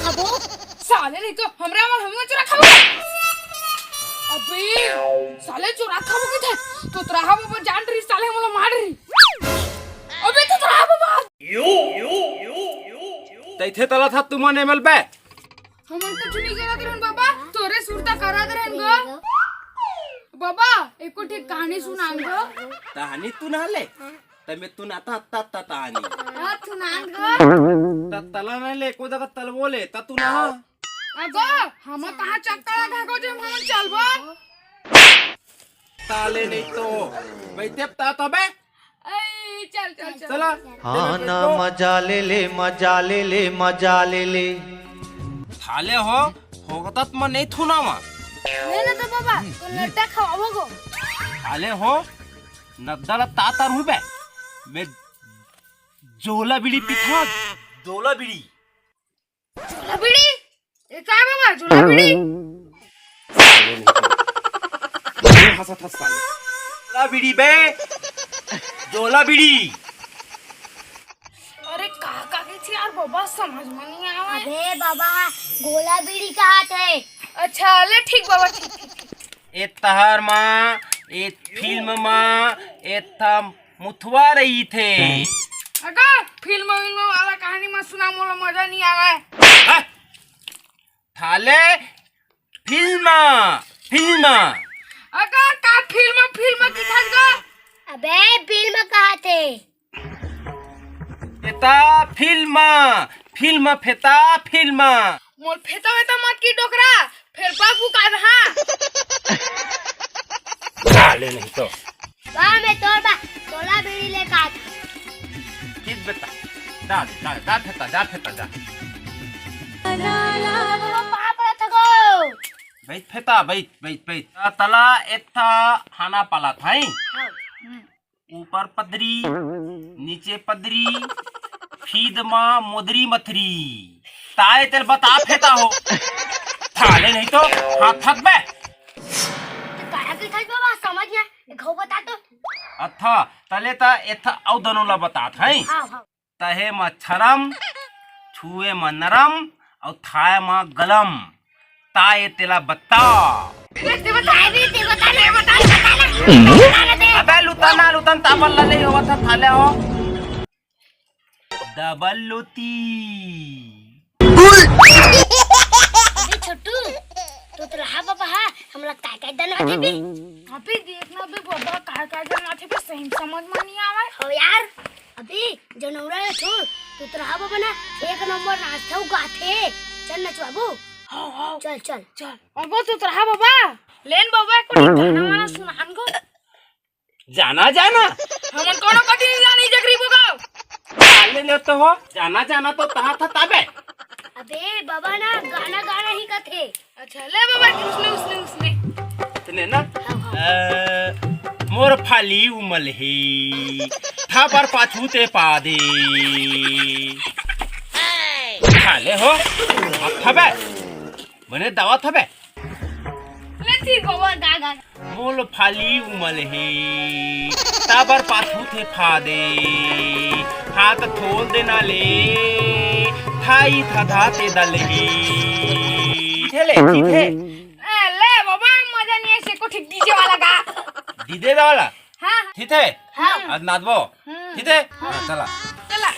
खाबो साले नहीं तो हमरा में हम चोरा खाबो अबे साले चोरा खाबो के थे तो तोरा बाबा जान रही साले मला मार रही अबे तो तोरा बाबा तैथे तला था तुमने एमएल बे हमन तो चुनी करा दरन बाबा तोरे सुरता करा दरन गो बाबा एको ठीक कहानी सुनान गो कहानी तू ना ले तमे तू ना ता कहानी सुनान गो तला ना ले को जगह तल बोले ता तू ना अगो हम कहां चक्कर धागो जे हम चलबो ताले नहीं तो बैठे ता तबे चल चल चल चला हाँ ना मजा ले ले मजा ले ले मजा ले ले थाले हो होगतात म नहीं थुना मा ले ना तो बाबा तो लड्डा खाओ गो थाले हो नद्दाला तातर हूं बे मैं जोला बीड़ी पिथा जोला बीड़ी ये क्या बाबा जोला बीड़ी हंसत हंस साले जोला बीड़ी बे जोला बीड़ी अरे काका के थी यार बाबा समझ में नहीं आवा अबे बाबा गोला बीड़ी कहाँ थे अच्छा ले ठीक बाबा ठीक ए तहर माँ ए फिल्म माँ ए था मुथवा रही थे अगर फिल्म वाला कहानी में सुना मोला मजा नहीं आवा थाले फिल्म फिल्म अगर का फिल्म की था गो अबे फिल्म कहाँ थे एता फिल्म फिल्म फेता फिल्म मोल फेता वेता मत की डोकरा फिर बाबू का रहा डाले नहीं तो वाह मैं तोड़ बा गोला बीड़ी ले का किस बेटा जा फेता जा कहाँ पर था गो बैठ फेता बैठ तला एथा खाना पाला थाई ऊपर पदरी नीचे पदरी फीद माँ मोदरी मथरी ताए तेल बता फेता हो थाले नहीं तो हाथ थक बे काया की था बाबा समझ ना घो बता तो अथा तले ता एथा औ दनोला बता थाई हाँ हाँ तहे म छरम छुए म नरम और थाए म गलम ताए तेला बता ते बता अबे लुतन ताबल ले हो था थाले हो डबल लुती अबे छोटू तो रहा बाबा हाँ हम लोग काय दना थे भी अभी देखना भी बाबा का जाना थे भी सही समझ में नहीं आवा हो यार अभी जनौरा है छोड़ तो रहा बाबा ना एक नंबर नाचता गाथे चल नच बाबू हाँ चल चल चल अब तो रहा बाबा लेन बाबा को गाना वाला सुनान को जाना हमन कोनो कटी नहीं जानी जगरी बोगा ले ले तो हो जाना तो तहा था तबे अबे बाबा ना गाना ही का थे अच्छा ले बाबा उसने तने ना मोर फाली उमल ही था पर पाछू ते पा दे खाले हो थबे बने दवा थबे ले ठीक बाबा गा मोल फाली उमल ही ताबर पाछू थे फा दे हाथ थोल देना ले थाई था धाते दल ही ठीक है ले बाबा मजा नहीं है से को ठीक डीजे वाला गा दीदे वाला हां ठीक है हाँ आज नाचबो ठीक है चला चला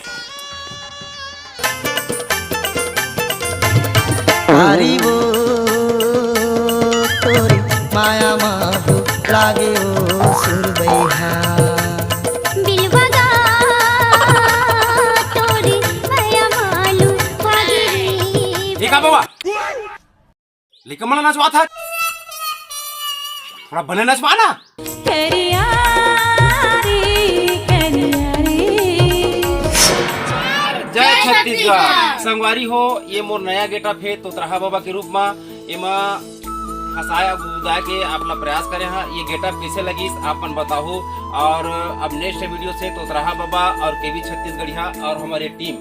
हरी वो तोरी माया माहू लागे ओ सुरबैहा बिलवगा तोरी माया मालू वागी ठीक है बाबा लेकिन मला नचवा था थोड़ा बने नचवा ना जय छत्तीसगढ़ संगवारी हो ये मोर नया गेटअप है तो तरहा बाबा के रूप में एमा हंसाया गुदाए के अपना प्रयास करे हाँ ये गेटअप कैसे लगी आपन बताओ और अब नेक्स्ट वीडियो से तो तरहा बाबा और केवी छत्तीसगढ़िया और हमारे टीम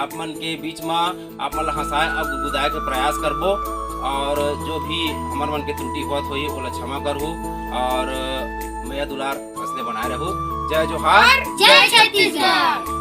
आप मन के बीच में आप मन हंसाए और गुदाए के प्रयास करबो और जो भी हमार मन के त्रुटि होत होई ओला क्षमा करहु और मैया दुलार असले बनाए रहू जय जोहार जय छत्तीसगढ़।